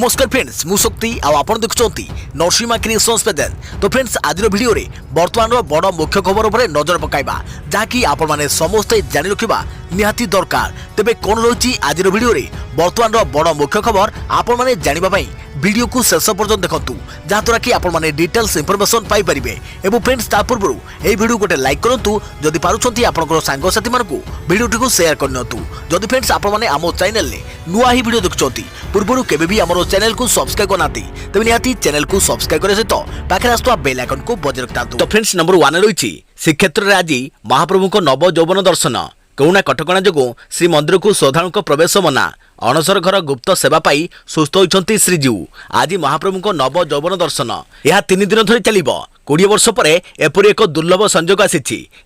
नमस्कार फ्रेंड्स मु शक्ति आपण देखुंती नरसिंहा क्रिएशंस पेजेंट। तो फ्रेंड्स आज वीडियो रे वर्तमान बड़ मुख्य खबर उपर नजर पकाइबा जहाँकि आपण माने समस्ते जानि रखिबा निहाती दरकार। तेबे कोन रही आज वीडियो रे वर्तमान बड़ मुख्य खबर आपण माने जानिबा पई वीडियो को शेष पर्यंत देखंतु जहाँद्वारा कि आपण माने डिटेल्स इंफॉर्मेशन पाई परिबे। एवं फ्रेंड्स ता पूर्व ए वीडियो गोटे लाइक करंतु जदि पारुछंती आपनकर सांग साथी मानकु वीडियो को शेयर करनतु। जदि फ्रेंड्स आपण माने आमो चैनल ले नुआ ही वीडियो देखुछंती पूर्व केबे भी हमरो चैनल को सब्सक्राइब करनाती तबे निहाती चैनल को सब्सक्राइब करे सहित पाखे आस्तुवा बेल आइकन को बजाय रखतांतु। तो फ्रेंड्स नंबर 1 रही श्री क्षेत्र में आज महाप्रभु को नव यौवन दर्शन करुणा कटकणा जो श्री मंदिर को श्रद्धालु प्रवेश मना अणसर घर गुप्त सेवा पाई सुस्थ होती श्रीजीव। आज महाप्रभु को नव यौवन दर्शन यह 3 दिन धरी चलिबो। 20 वर्ष पर एपरी एक दुर्लभ संयोग आसी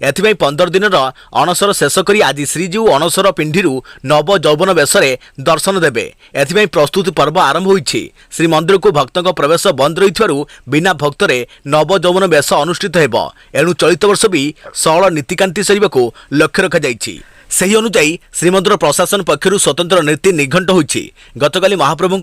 15 दिन अणसर शेष करी आज श्रीजीव अणसर पिंडी नव यौवन वेश दर्शन देवे। एथिपाई प्रस्तुति पर्व आरंभ होईछि। श्री मंदिर को भक्तों प्रवेश बंद रही बिना भक्तरे नव यौवन वेश अनुष्ठित हेबो। एणु चलित वर्ष भी सहल नीतिकांति सरिबाकू लक्ष्य रखा जाइछि। सही अनुजाई श्रीमंदिर प्रशासन पक्षर स्वतंत्र नीति निर्घंट होईछि। गतकाली महाप्रभु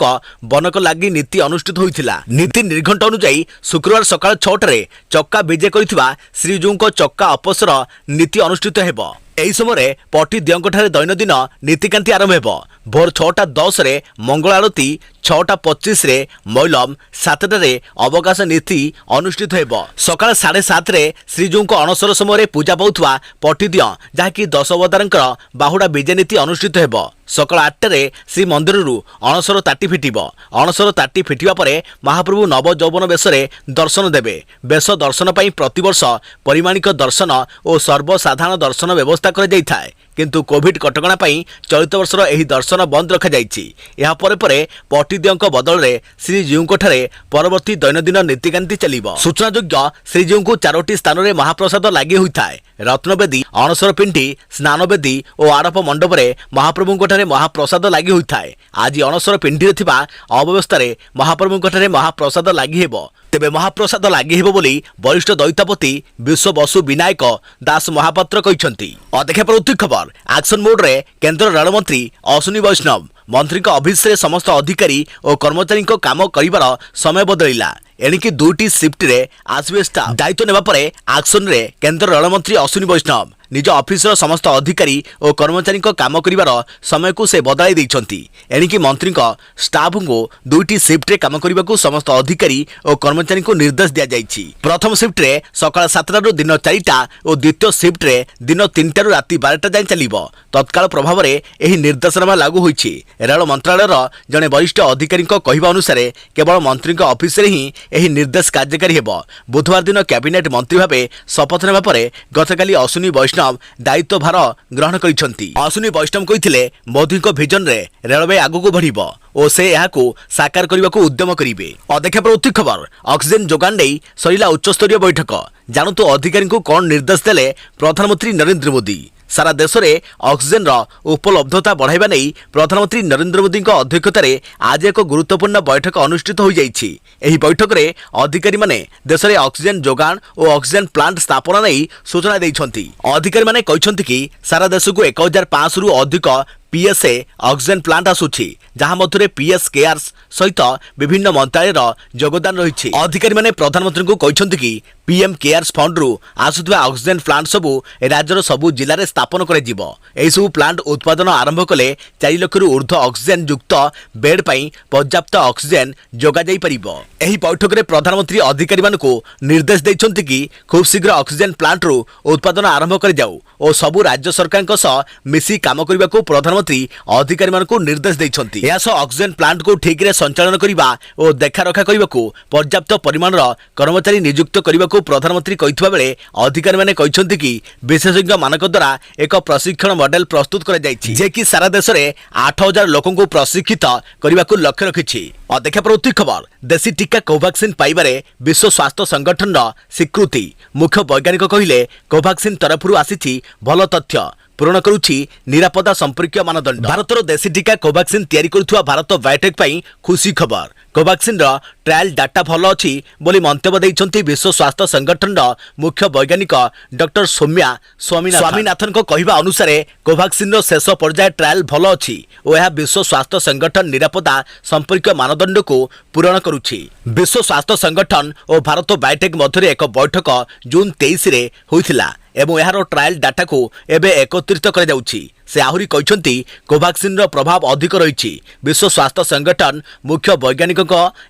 बनक लगी नीति अनुष्ठित होइथिला। नीति निर्घंट अनुजाई शुक्रवार सकाळ 6 चक्का विजे करिथिबा श्रीजीव चक्का अपसर नीति अनुष्ठित हेबो। एही समय पटी दियंठारे दैनंदिन नीतिकांति आरंभ हेबो। भोर 6:10 मंगल आरती 6:25 मैलम 7 अवकाश नीति अनुष्ठित हेबो। सकाळ 7:30 श्रीजीव अणसर समय पूजा पाउथवा पटीदिय जहाँकि 10 अवतारंकर बाहुडा विजय नीति अनुष्ठित हेबो। सकाळ 8 श्री मंदिर अणसर ताटी फिटिबो। अणसर ताटी फिटिबा परे महाप्रभु नव यौवन वेश दर्शन देवे। वेश दर्शन पई प्रतिवर्ष परिमाणिक दर्शन और सर्वसाधारण दर्शन व्यवस्था कर जाय थाए, किंतु कोविड कटकणा पई चलित वर्षर एही दर्शन बंद रखा जाइछि। या परे परे पटीदियंक बदल रे श्रीजीव ठारे परवर्ती दैनंदिन नीतिकांति चलिबो। सूचनायोग्य श्रीजीव को 4टी स्थान रे महाप्रसाद लागि होइथाए। रत्नवेदी, अणसर पिंडी, स्नानवेदी और आरप मंडप रे महाप्रभु ठारे महाप्रसाद लागि होइथाए। आज अणसर पिंडी रे थिबा अव्यवस्था रे महाप्रभु ठारे महाप्रसाद लागि हेबो। तेबे महाप्रसाद लागि हेबो बोली वरिष्ठ दैतापति विश्व बसु विनायक दास महापात्र कहिसंती। अदेखा प्रवृत्ति खबर एक्शन मोड रे केंद्र रेल मंत्री अश्विनी वैष्णव मंत्री ऑफिस रे समस्त अधिकारी और कर्मचारी काम करिवार समय बदलिला। एणिकी 2टी शिफ्ट रे आसबे स्टाफ दायित्व नेबा परे एक्शन रे केंद्र रेल मंत्री अश्विनी वैष्णव निज ऑफिस रो समस्त अधिकारी और कर्मचारी काम करिवार समय को से बदलाई दैछंती। एणिकी मंत्री स्टाफ को 2टी शिफ्ट रे काम करिबा को समस्त अधिकारी और कर्मचारी को निर्देश दिया जाइछि। प्रथम शिफ्ट रे सकाळ 7 रु दिन 4टा और द्वितीय शिफ्ट रे दिन 3टा रु राति 12टा जाय चलिबो। तत्काल प्रभाव रे एही निर्देशनामा लागू होइछि। रेल मंत्रालय जने वरिष्ठ अधिकारी कहिबा अनुसार केवल मंत्री ऑफिस रे ही एही निर्देश कार्यकारी हेबो। बुधवार दिन कैबिनेट मंत्री भाबे शपथ नेबा परे गतकाली अश्विनी वैष्णव दायित्व भार ग्रहण करिसंती। अश्विनी वैष्णव कहिथिले मोदी को विजन रे रेलवे आगु बढ़िबो और से याकू साकार करने को उद्यम करेंगे। अदेखा प्रवृत्ति खबर ऑक्सीजन जोगान दे सरिला उच्चस्तरीय बैठक जानतु अधिकारी को कौन निर्देश देले प्रधानमंत्री नरेंद्र मोदी। सारा देश में ऑक्सीजन उपलब्धता बढ़ाइबा नहीं प्रधानमंत्री नरेंद्र मोदी अध्यक्षतार आज एक गुरुत्वपूर्ण बैठक अनुष्ठित हो जाइछि। एही बैठक रे अधिकारी माने देश में ऑक्सीजन जोगान और ऑक्सीजन प्लांट स्थापना नहीं सूचना दैछंती। अधिकारी माने कहिसंती कि सारा देश को 1500 रु अधिक पीएसए ऑक्सीजन प्लांट आसुछि, जहां मध्य पीएस केयर्स सहित विभिन्न मंत्रालय योगदान रही। अधिकारी माने प्रधानमंत्री को कहिसंती कि पीएम केयर्स फंड रु आसुवा ऑक्सीजन प्लांट सबू राज्यर सबू जिले में स्थापन कर सब प्लांट उत्पादन आरंभ कले 4 लाख रु ऊर्ध्व ऑक्सीजन युक्त बेड पई पर्याप्त ऑक्सीजन जोगा जाई परिबो। एही बैठक में प्रधानमंत्री अधिकारी मानकु निर्देश दैछंती कि खूब शीघ्र ऑक्सीजन प्लांट रु उत्पादन आरंभ कर जाऊ और सबू राज्य सरकार सह मिसी काम करने को प्रधानमंत्री अधिकारी मानकु निर्देश दैछंती। यासो ऑक्सीजन प्लांट को ठीक रे संचालन करिबा और देखा रखा करिबा को पर्याप्त परिमाण कर्मचारी नियुक्त करिबा को प्रधानमंत्री कहितबा बेले अधिकारी माने कहिसंती कि विशेषज्ञ मानक द्वारा एक प्रशिक्षण मॉडल प्रस्तुत करा जाइछि जे कि सारा देश रे 8000 लोकन को प्रशिक्षित करिबा को लक्ष्य रखिछि। अदेखा प्रवृत्ति खबर देशी टीका कोवैक्सीन पाइबारे विश्व स्वास्थ्य संगठन स्वीकृति। मुख्य वैज्ञानिक कहिले कोवैक्सीन तरफरु आसीछि भल तथ्य पूरण करुछि निरापदा संपर्क मानदंड। भारतर देशी टीका कोवैक्सीन तैयारी करुथुवा भारत बायोटेक पई खुशी खबर। कोवाक्सिन ट्रायल डाटा भल अच्छी बोली मंतव्य देइछन्ती विश्व स्वास्थ्य संगठन मुख्य वैज्ञानिक डॉक्टर सौम्या स्वामीनाथन को कहवा अनुसार कोवाक्सिन शेष पर्याय ट्रायल भल अच्छी और यह विश्व स्वास्थ्य संगठन निरापत्ता संपर्क मानदंड को पूरण करुछि। विश्व स्वास्थ्य संगठन और भारत बायोटेक मध्य एक बैठक जून 23 रे होइथिला एवं यार ट्रायल डाटा को एबे एकत्रित कर जाउछि। से आहुरी कहते कोवाक्सिन प्रभाव अधिक रही। विश्व स्वास्थ्य संगठन मुख्य वैज्ञानिक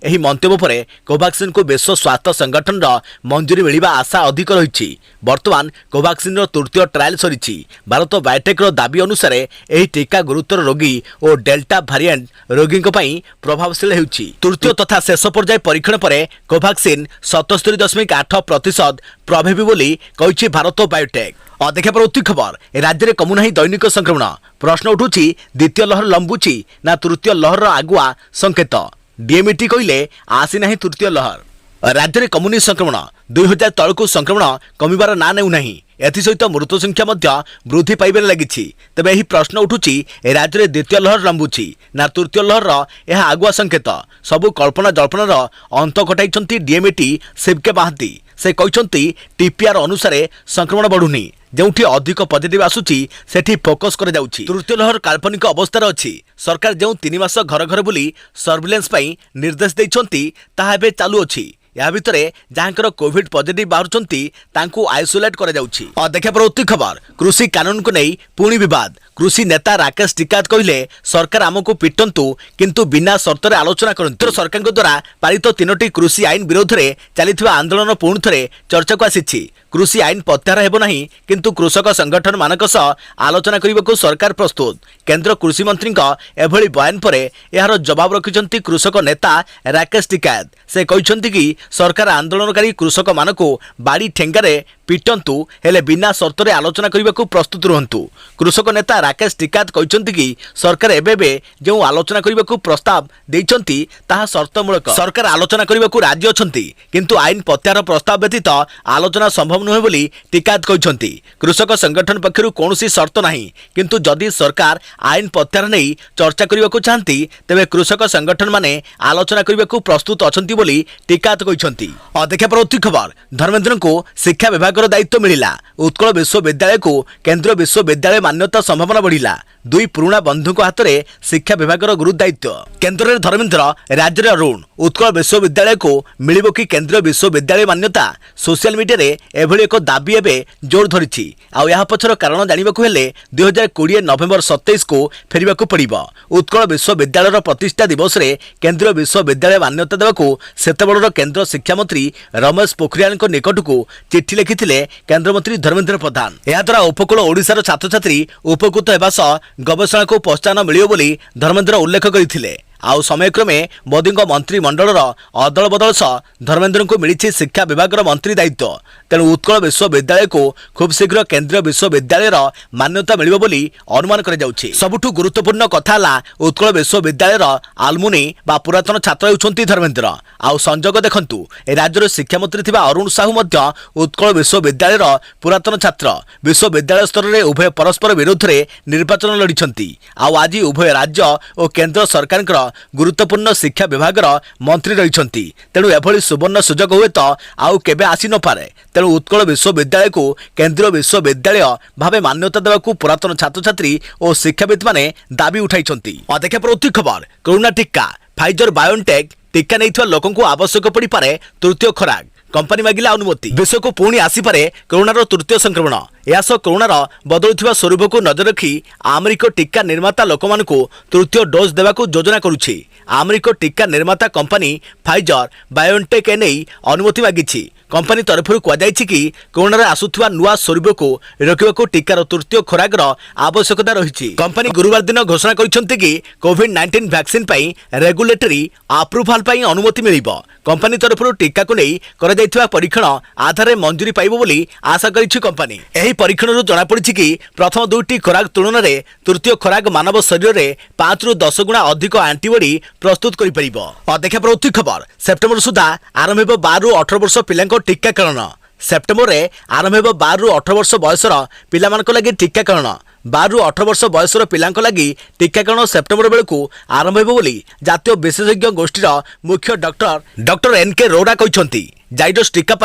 एही मंतव्य पर कोवाक्सिन को विश्व स्वास्थ्य संगठन मंजूरी मिलवा आशा अधिक रही। वर्तमान कोवाक्सिन तृतीय ट्रायल सरी। भारत बायोटेक दाबी अनुसार यह टीका गुरुतर रोगी और डेल्टा भारिएंट रोगी प्रभावशील होउछि। तृतीय तथा शेष पर्याय परीक्षण पर कोवाक्सिन 77.8% प्रभावी बोली कहिछि भारत बायोटेक। देखा पर खबर राज्य में कमुना दैनिक संक्रमण प्रश्न उठुछि द्वितीय लहर लंबुची ना तृतीय लहर आगुआ संकेत। डीएमईटी कहले आसी ना तृतीय लहर। राज्य में कमुनी संक्रमण 2000 तलकू संक्रमण कमिबार ना नेउ नाही। एसत मृत्यु संख्या वृद्धि पाइबार लगी। तेबे यही प्रश्न उठुछि राज्य में द्वितीय लहर लंबुची ना तृतीय लहर यह आगुआ संकेत। सबु कल्पना जल्पनार अंत घटाई डीएमईटी शिवके महांती। से कहते टीपीआर अनुसार संक्रमण बढ़ुनी जोठी अधिक पॉजिटिव आसुची सेठी फोकस कर जाउची। तृतीय लहर काल्पनिक अवस्थार अछि। सरकार जो 3 मास घर घर बुली सर्विलेंस पई निर्देश दैछंती ताहा एबे चालू अछि। या भितरे जहाँकर कोविड पॉजिटिव बाहरुचंती तांकु आइसोलेट कर जाउची। देखा पर खबर कृषि कानून को नहीं पुणी विवाद। कृषि नेता राकेश टिकायत कहले सरकार आमको पिटंतु किंतु बिना शर्त आलोचना करंतु। सरकार द्वारा पारित 3टी कृषि आईन विरोध में चलिथिबा आंदोलन पुणी थे चर्चा को आसी। कृषि आईन प्रत्याहार हेबो नहीं किंतु कृषक संगठन मानक सह आलोचना करने को सरकार प्रस्तुत। केंद्र कृषि मंत्री एभली बयान पर यार जवाब रखिछंती कृषक नेता राकेश टिकायत। से कहछंती कि सरकार आंदोलनकारी कृषक मानक बाड़ी ठेंगारे पिटंतु हेले बिना शर्त आलोचना करने को प्रस्तुत रुहंतु। कृषक नेता राकेश टिकायत कहछंती कि सरकार एबेबे जो आलोचना करने को प्रस्ताव देइछंती ताहा शर्तमूलक। सरकार आलोचना करने को राजी अछंती किंतु आईन प्रत्याहार प्रस्ताव व्यतीत आलोचना संभव नुहे बोली टिकायत कहछंती। कृषक संगठन पक्षरु कोनोसी शर्त नाही किंतु जदि सरकार आईन प्रत्याहार नहीं चर्चा करने को चाहती तेबे कृषक संगठन माने आलोचना करने को प्रस्तुत अछंती बोली टिकायत कहछंती। देखा पर खबर धर्मेंद्र को शिक्षा विभाग दायित्व मिला। उत्कल विश्वविद्यालय को केंद्रीय विश्वविद्यालय मान्यता संभावना बढ़िला। 2 पुराणा बंधु हाथ में शिक्षा विभाग गुरु दायित्व। केंद्र में धर्मेंद्र राज्य अरुण। उत्कल विश्वविद्यालय को मिलिबो कि केंद्रीय विश्वविद्यालय मान्यता। सोशल मीडिया रे एभली एक दाबी एबे जोर धरिछि। आ यहा पछर कारण जानिबाकु हेले 2020 नवेम्बर 27 को फेरिबाकु पड़िबो। उत्कल विश्वविद्यालय प्रतिष्ठा दिवस रे केंद्रीय विश्वविद्यालय मान्यता देबाकु सेतेबेलर केंद्र शिक्षा मंत्री रमेश पोखरियाल निकट को चिठी लिखिथिले केंद्र मंत्री धर्मेंद्र प्रधान। या द्वारा उपकूल ओडिशार छात्र छात्री उपकृत हेबा सह गवेषणा को प्रोत्साहन मिलियो बोली धर्मेंद्र उल्लेख करथिले। आउ समयक्रमे मोदी मंत्रिमंडल अदल बदल सह धर्मेंद्र को मिली शिक्षा विभाग मंत्री दायित्व। तेणु उत्कल विश्वविद्यालय को खूब शीघ्र केंद्रीय विश्वविद्यालय मान्यता मिलिबो बोली अनुमान करा जाउछि। सबुठु गुरुत्वपूर्ण कथा ला उत्कल विश्वविद्यालय आलमुनी बा पुरातन छात्र होउछंती धर्मेंद्र। आउ संजोग देखंतु ए राज्यर शिक्षा मंत्री थिबा अरुण साहू मध्य उत्कल विश्वविद्यालय पुरातन छात्र। विश्वविद्यालय स्तर में उभय परस्पर विरोध में निर्वाचन लड़िछंती। आउ आज उभय राज्य और केंद्र सरकार गुरुत्वपूर्ण शिक्षा विभाग मंत्री रही। तेणु एभली सुवर्ण सुजोग हुए तो आउ केबे आसी न पारे। तेणु उत्कल विश्वविद्यालय को केंद्रीय विश्वविद्यालय भावे मान्यता देवाकू पुरातन छात्र छात्री और शिक्षाविद माने दाबी उठाइछंती। देखा पर खबर कोरोना टीका फाइजर बायोटेक टीका नहीं लोक आवश्यक पड़ पारे तृतीय खोराक। कंपनी मागिला अनुमति। विश्व को पुणी आसीपारे कोरोनार तृतीय संक्रमण। यासह कोरोनार बदलुवा स्वरूप को नजर रखी अमेरिका टीका निर्माता लोक मानकु तृतीय डोज देवाकू योजना करुछि। अमेरिका टीका निर्माता कंपनी फाइजर बायोटेक एने अनुमति मागिछि। कंपनी तरफ कहुछि कि कोरोना आसुवा नुआ स्वरूप को रोकवा टीकार तृतीय खोराक आवश्यकता रही। कंपनी गुरुवार दिन घोषणा करिसेंति कि कोविड-19 वैक्सीन पई रेगुलेटरी अप्रूवाल पई अनुमति मिलिबो। कंपनी तरफ टीका को नहीं करा परीक्षण आधार मंजूरी पाइब बोली आशा करिछि कंपनी। एही परीक्षण जना पड़ी कि प्रथम 2टी खोराक तुलन में तृतीय खोराक मानव शरीर में 5 ରୁ 10 गुणा अधिक एंटीबॉडी प्रस्तुत करि परिबो। देखा पर खबर सेप्टेम्बर सुधा आरंभ हेबो 12 ରୁ 18 वर्ष पिलांको टीकाकरण। सेप्टेम्बर में आरंभ हेबो 12 ରୁ 18 वर्ष बयसर पिलामानक लागि टीकाकरण। 12 ରୁ 18 ବର୍ଷ ବୟସର ପିଲାଙ୍କ ଲାଗି टीकाकरण सेप्टेम्बर बेलू आरंभ हो जातीय विशेषज्ञ गोष्ठीर मुख्य डॉक्टर एनके रोड़ा कहते जाइडस टीका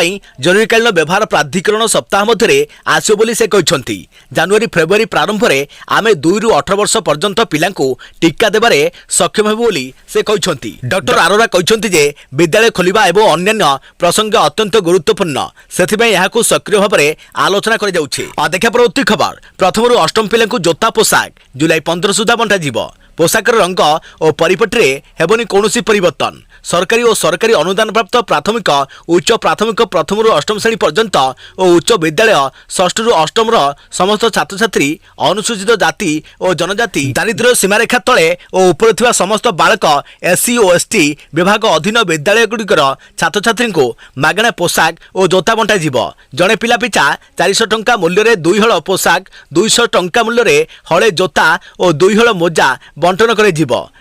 जरूरीकालीन व्यवहार प्राधिकरण सप्ताह मध्य आसो से कहते जनवरी फेब्रुआरी प्रारंभ में आम 2 ରୁ 18 वर्ष पर्यंत पिला टीका देवारे सक्षम हेबु से कहते। डॉक्टर अरोरा कहते विद्यालय खोलिबा एवं अन्यान्य प्रसंग अत्यंत गुरुत्वपूर्ण से सक्रिय भाव में आलोचना कर देखा परवर्ती खबर प्रथम ରୁ अष्टम पिला जोता पोशाक जुलाई 15 सुधा बंटा पोशाकर रंग और परिपट्रे हेबनी कौनसी परिवर्तन सरकारी और सरकारी अनुदान प्राप्त प्राथमिक उच्च प्राथमिक प्रथम ରୁ अष्टम श्रेणी पर्यंत और उच्च विद्यालय षष्ठ ରୁ अष्टम समस्त छात्र छात्री अनुसूचित जाति और जनजाति दारिद्र्य सीमारेखा तले और ऊपर थिबा समस्त बालक एससी और एसटी विभाग अधीन विद्यालय गुड़िकर छात्र छात्री को मागणा पोशाक और जोता बंटा जड़े पिला पिछा 400 टंका मूल्य 2 हल पोशाक 200 टंका मूल्य हले जोता और 2 हल मोजा बंटन कर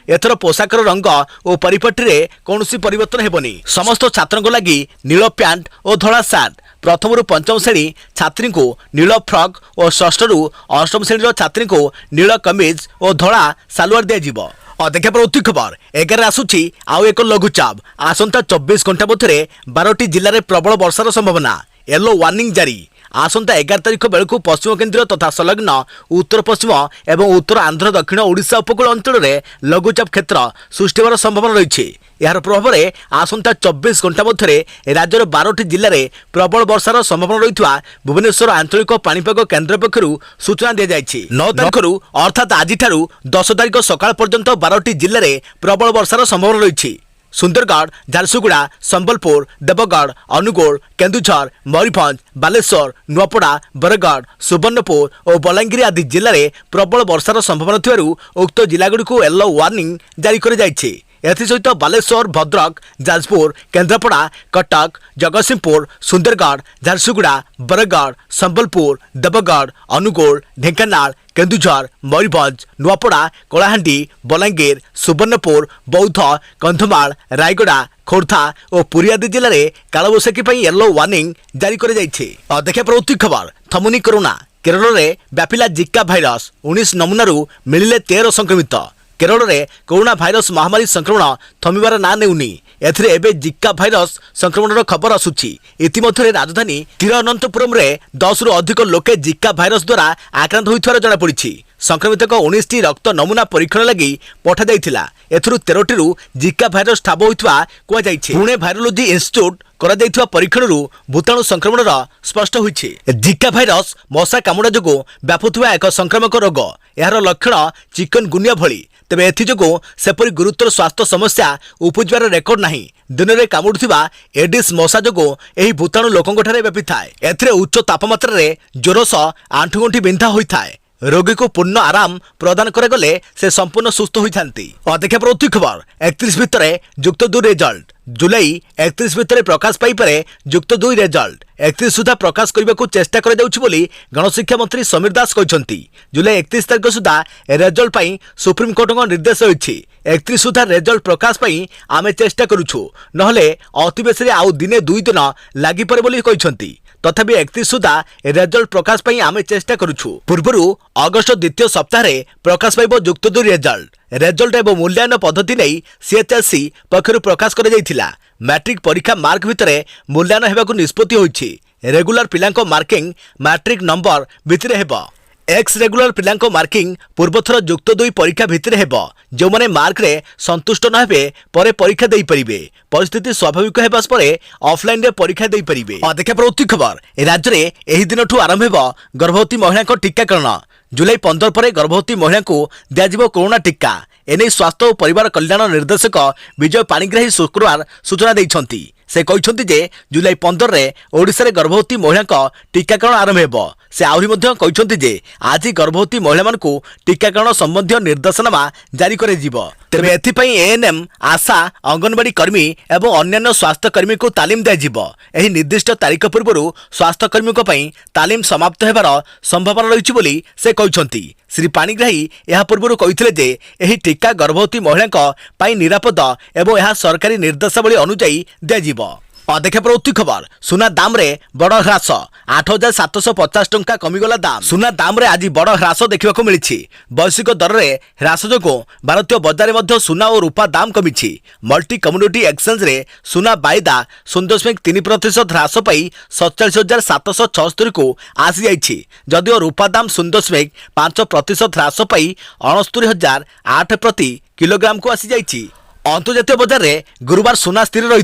एथर पोशाकर रंग और परिपट्रे कौनसी परिवर्तन हेबनी समस्त छात्रों लगी नील पैंट और धला सार्ट प्रथम ରୁ पंचम श्रेणी छात्री को नील फ्रॉक और षष्ठ ରୁ अष्टम श्रेणी छात्री को नील कमीज और धला सालुआर दिया और देखा परवर्ती खबर 11 आसुची आउ एक लघुचाप आसंता 24 घंटा मध्य 12टी जिले में प्रबल वर्षार संभावना येलो वार्निंग जारी आसंता 11 तारिख बेलू पश्चिम केन्द्र तथा संलग्न उत्तर पश्चिम एवं उत्तर आंध्र दक्षिण ओडिशा उपकूल अंचल में लघुचाप क्षेत्र सृष्टि होवार संभावना रही यार प्रभाव में आसंता 24 घंटा मध्य राज्यर 12टी जिले में प्रबल वर्षार संभावना रही भुवनेश्वर आंचलिक पाणीपाग केन्द्र पक्षर सूचना दी जाएगी 9 तारिख अर्थात आज 10 तारिख सकाळ पर्यंत 12टी जिले में प्रबल वर्षार संभावना रही सुंदरगढ़ झारसुगुड़ा संबलपुर देवगढ़ अनुगोल केन्दुझर मयूरभंज बालेश्वर नुआपड़ा बरगढ़ सुवर्णपुर और बलांगीर आदि जिले में प्रबल वर्षार संभावना थिबारु उक्त जिलागुड़ी को येलो वार्निंग जारी कर सहित बालेश्वर भद्रक जाजपुर केन्द्रापड़ा कटक जगतसिंहपुर सुंदरगढ़ झारसुगुड़ा बरगढ़ संबलपुर देवगढ़ अनुगोल ढेंकानाल केन्दुझर मयूरभंज नुआपड़ा कलाहांडी बलांगीर सुवर्णपुर बौद्ध कंधमाल रायगड़ा खोर्धा और पुरी आदि जिले में कालबैशाखी येलो वार्निंग जारी कर देखा परवर्ती खबर थमुनी कोरोना केरल में व्यापिला जिका भाइरस 19 नमूना मिले 13 संक्रमित केरल में कोरोना भाइरस महामारी संक्रमण थमिबार ना नेउनी एथिरे एबे जिका भाइरस संक्रमण खबर आसुची इतिमध्य राजधानी तिरुवनंतपुरम रे 10 ରୁ अधिक लोके जिका भाइरस द्वारा आक्रांत होइथार जणा पड़िछि संक्रमित 19टी रक्त नमूना परीक्षण लगी पठा जाइथिला एथुरु 13टी जिका भाइरस ठाब होइथवा कुआ जाइछि पुणे वायरोलॉजी इंस्टीट्यूट करा जाइथवा परीक्षण भूताणु संक्रमण स्पष्ट होइछि जिका भाइरस मशा कामुड़ा जोगु व्यापुथवा एक संक्रामक रोग यार लक्षण चिकनगुनिया भली तेबे एथिजोगु सेपरि गुरुतर स्वास्थ्य समस्या उपजिबार रेकर्ड नाही दिन में कामुड़ुथिबा एडिस मशा जोगु एही भूताणु लोकंक ठारे व्यापी थाए एथिरे उच्च तापमात्रा रे जोरस आंठुगंठी बिंधा होइथाए रोगी को पूर्ण आराम प्रदान करागले से संपूर्ण सुस्थ होइथांती और देखा परवर्ती खबर 31 भितर युक्त 2 रिजल्ट जुलाई 31 भितर प्रकाश पाई पारे युक्त 2 रिजल्ट 31 सुधा प्रकाश करने को चेष्टा कर गणशिक्षा मंत्री समीर दास कहते जुलाई 31 तारिख सुधा रिजल्ट पाई सुप्रीम कोर्ट निर्देश रही 31 सुधा रिजल्ट प्रकाश पाई आमे चेष्टा करुछु नहले अति बेसी आउ दिने 2 दिन लागि पारे बोली कहते तथापि 31 सुधा रिजल्ट प्रकाश पाई आमे चेष्टा करुछु पूर्वरु अगस्त द्वितीय सप्ताह प्रकाश पाइब युक्त 2 रिजल्ट एवं मूल्यांकन पद्धति नहीं सीएचएससी पक्षर प्रकाश कर मैट्रिक परीक्षा मार्क भितर मूल्यांकन हेबाकु निष्पत्ति होइछि रेगुलर पिलांको मार्किंग मैट्रिक नंबर भितर हेबो एक्स रेगुलर पिलांको मार्किंग पूर्वथर युक्त 2 परीक्षा भितर हेबो जो माने मार्क रे संतुष्ट न हेबे परे परीक्षा देई परिबे परिस्थिति स्वाभाविक हेबास परे ऑफलाइन रे परीक्षा देई परिबे देखा परवर्ती खबर राज्य रे एही दिनठू आरंभ हेबो गर्भवती महिला को टीकाकरण जुलाई 15 पर गर्भवती महिला को दिया कोरोना टीका एने स्वास्थ्य और परिवार कल्याण निर्देशक विजय पाणिग्राही शुक्रवार सूचना देइछंती से कहते जे जुलाई 15 रे ओडिशा रे गर्भवती महिला टीकाकरण आरंभ हेबो से आहरी मध्य कहते जे आज गर्भवती महिला मानकु टीकाकरण संबंधी निर्देशनामा जारी करे जिवो तेबे एथिपई एएनएम आशा अंगनवाड़ी कर्मी एवं अन्य स्वास्थ्य कर्मी को तालीम दिया जिवो एही निर्दिष्ट तारीख पूर्व स्वास्थ्य कर्मी को पई तालीम समाप्त हेबार संभावना रही बोली से कहते श्री पाणिग्राही यह पूर्व कहते जे एही टीका गर्भवती महिला पई निरापद एवं यह सरकारी निर्देशावली अनुसार दिया देखिए परवर्ती खबर सुना दाम रे बड़ ह्रास 8,750 टंका कमिगला दाम सुना दाम रे आज बड़ ह्रास देखा मिली वैश्विक दर में ह्रास जो भारतीय बजार में सुना और रूपा दाम कमी मल्टी कम्युनिटी एक्सचेंज रे सुना वायदा 0.3% ह्रास पाई 47,776 को आसी जाइछि जदिओ रूपा दाम 0.5% ह्रास पाई 69,008 प्रति किलोग्राम को आसी जाइछि। अंतर्जातीय बजार में गुरुवार सुना स्थिर रही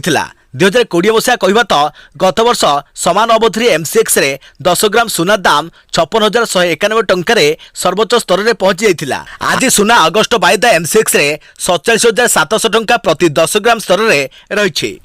2020 मसीहा कहवा तो गत वर्ष समान अवधि एमसीएक्स रे 10 ग्राम सुना दाम 56,191 टंका सर्वोच्च स्तर में पहुंची जाइथिला। आज सुना अगस्ट वायदा एमसीएक्स रे 47,700 टंका प्रति 10 ग्राम स्तर में रही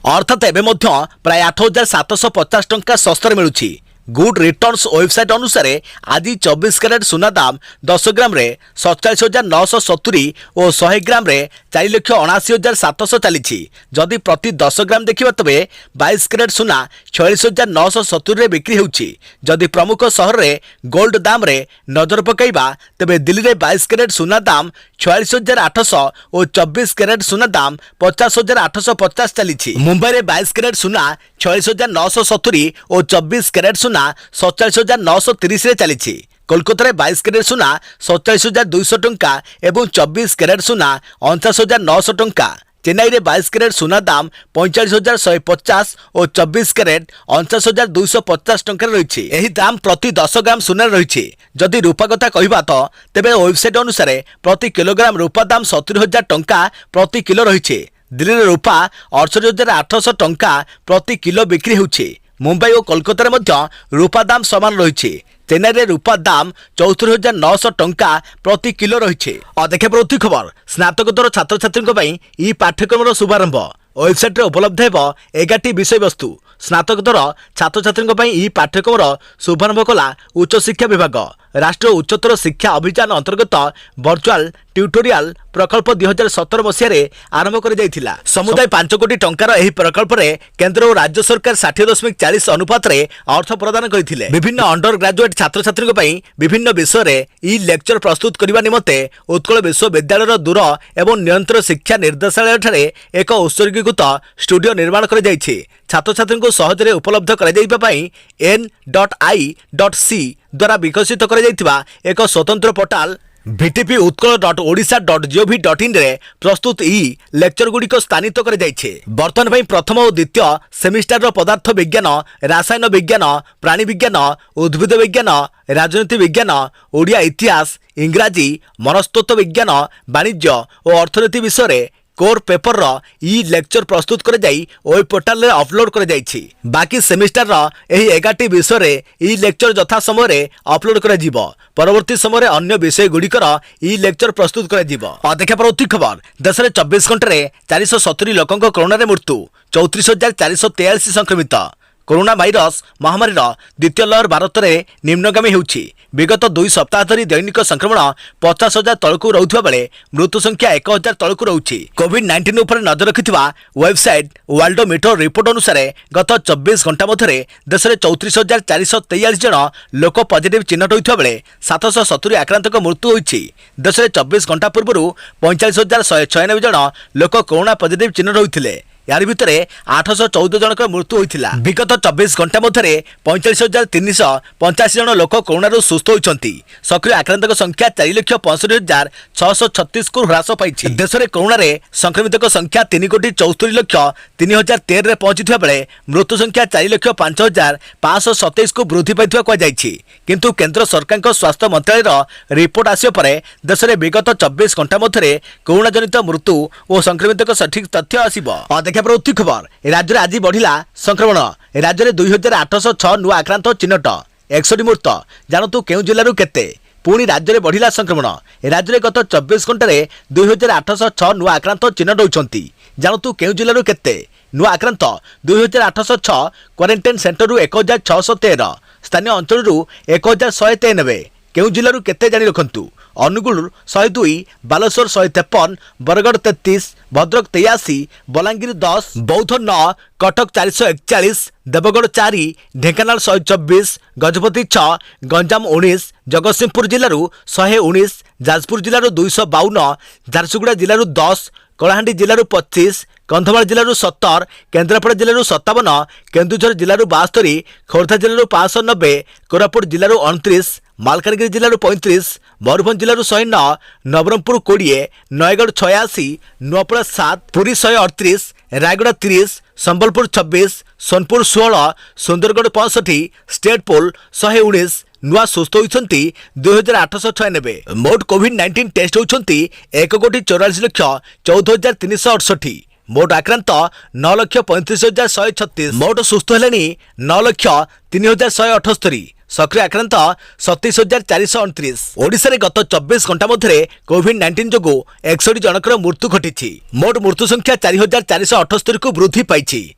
अर्थात एवं प्राय 8,750 टंका सस्तर मिलुछि। गुड रिटर्न्स वेबसाइट अनुसार आज 24 कैरेट सुना दाम 10 ग्राम रे 47,970 और 100 ग्राम रे 4,79,700 चली जदि प्रति 10 ग्राम देखा तेरे 22 कैरेट सुना 46,970 रे बिक्री होउछि। जदि प्रमुख सहर रे गोल्ड दाम रे नजर पकाइबा तेबे दिल्ली रे 22 कैरेट सुना दाम 46,800 और 24 कैरेट सुना दाम 50,850 चली। मुंबई रे 22 कैरेट सुना 46,970 और 24 कैरेट सुना 47,930 रे चली। कोलकाता रे 22 कैरेट सुना 47,200 टंका एवं 24 कैरेट सुना 49,900 टंका। चेन्नई रे 22 कैरेट सुना दाम 45,150 और 24 कैरेट 49,250 टंका रही। यही दाम प्रति 10 ग्राम सुना रही। जदि रूपा कथा कहबा तो तेबे वेबसाइट अनुसार प्रति किलोग्राम रूपा दाम 70,000 टंका प्रति किलो रही। दिल्ली रे रूपा 68,800 टंका प्रति किलो बिक्री होउछि। मुंबई और कोलकाता रे रूपा दाम समान रही। चेन्नई रे रूपा दाम 74,900 टंका प्रति किलो रही। देखिए परवर्ती खबर स्नातकोत्तर छात्र छात्री ई पाठ्यक्रम शुभारंभ वेबसाइट रे उपलब्ध हेबो 11टी विषय वस्तु। स्नातकोत्तर छात्र छात्री ई पाठ्यक्रम शुभारंभ कला उच्च शिक्षा विभाग। राष्ट्रीय उच्चतर शिक्षा अभियान अंतर्गत वर्चुआल ट्यूटोरियल प्रकल्प 2017 मसीह आरंभ कर समुदाय 5 कोटी टंकार एही प्रकल्प रे केंद्र और राज्य सरकार 60.40 अनुपात रे अर्थ प्रदान करथिले। विभिन्न अंडर ग्रेजुएट छात्र छात्री विभिन्न विषय रे ई लेक्चर प्रस्तुत करने निमंते उत्कल विश्वविद्यालय दूर एवं निरंतर शिक्षा निर्देशालय ठारे एक उत्सर्गीकृत स्टूडियो निर्माण कर छात्र छात्री को सहज उपलब्ध कर n.i.c द्वारा विकसित कर एक स्वतंत्र पोर्टाल vtp utkal.odisha.gov.in रे प्रस्तुत ई लेक्चर गुड़िक स्थानित कर बर्तमान प्रथम और द्वितीय सेमिस्टर पदार्थ विज्ञान रासायन विज्ञान प्राणी विज्ञान उद्भिद विज्ञान राजनीति विज्ञान ओडिया इतिहास इंग्राजी मनस्तत्व विज्ञान वाणिज्य और अर्थनीति विषय कोर पेपर ई लेक्चर प्रस्तुत कर वेब पोर्टाल रे अपलोड कर बाकी सेमिस्टर एही 11टी विषय ई लेक्चर यथा समय अपलोड कर परवर्ती समय अन्य विषय गुड़िकर ई लेक्चर प्रस्तुत कर देखा परवर्ती खबर देश में 24 घंटे 470 लोकों कोरोना मृत्यु 34,443 संक्रमित। कोरोना भाइरस महामारी द्वितीय लहर भारत में निम्नगामी होउछि। विगत 2 सप्ताह धरी दैनिक संक्रमण 50,000 तलकू रोथुवा बेले मृत्यु संख्या 1,000 तलकू रोछि। कोविड-19 उपर नजर रखिथिबा वेबसाइट वर्ल्डोमीटर रिपोर्ट अनुसार गत 24 घंटा मध्य देश में 34,443 जन लोक पॉजिटिव चिन्हट होइथिबा बेले 770 आक्रांतक मृत्यु होइछि। देश में 24 घंटा पूर्व 45,196 जन लोक कोरोना पॉजिटिव चिन्हट होइथिले। यार भितर 814 जनक मृत्यु होइथिला। विगत 24 घंटा मध्य 45,385 जन लोक कोरोना सुस्थ होइछंती। सक्रिय आक्रांतक संख्या 4,65,636 को ह्रास पाइछि। देश में कोरोना रे संक्रमितक संख्या 3,74,03,013 रे पहुंचीथिबा बेले मृत्यु संख्या 4,05,527 को वृद्धि पाइथिबा कह जाइछि। किंतु केंद्र सरकार स्वास्थ्य मंत्रालय रिपोर्ट आसिया परे देश में विगत 24 घंटा मध्य कोरोना जनित मृत्यु और संक्रमितक सठिक तथ्य आसिबो। देखिए खबर राज्य में आज बढ़िला संक्रमण। राज्य में 2,806 नुआ आक्रांत चिन्हट 61 मृत। जानतु केउ जिल्लारू केते पुणी राज्य में बढ़िला संक्रमण। राज्य में गत 24 घंटे 2,806 नुआ आक्रांत चिन्हट होइछंती। जानतु केउ जिल्लारू केते नुआ आक्रांत 2,806 क्वारंटाइन सेंटर 1,613 स्थानीय अंचल 1,193 केउ जिल्लारू केते जानि रखंतु। अनुगुल 102 बालेश्वर 153 बरगढ़ 33 भद्रक 83 बलांगीर 10 बौद्ध 9 कटक 441 देवगढ़ 4 ढेंकानाल 124 गजपति 6 गंजाम 19 जगतसिंहपुर जिलूर 119 जाजपुर जिलूर 252 झारसुगुड़ा जिलूर 10 कलाहांडी जिलूर 25 कंधमाल जिलूर 70, केन्द्रापड़ा जिलूर 57, केन्दुझर जिलूर 72, खोर्धा जिलूर 590, कोरापुट जिलूर 29, मालकानगिरी जिलूर 35, मयूरभंज जिलूर 109, नवरंगपुर 20, नयगढ़ 86, नुआपड़ा 7, पुरी 138, रायगड़ा 30, संबलपुर 26, सोनपुर 16, सुंदरगढ़ 65, स्टेट पोल 119, नुआ सुस्थ होती 2896। मोट कोविड-19 टेस्ट होती 1,44,14,368। मोट आक्रांत 9,35,136। मोट सुस्थ हेलेनी 9,03,178। सक्रिय आक्रांत 27,429। ओडिशा रे गत 24 घंटा मध्य कोविड-19 जोगु 61 जनकर मृत्यु घटी। मोट मृत्यु संख्या 4,478 को वृद्धि पाई।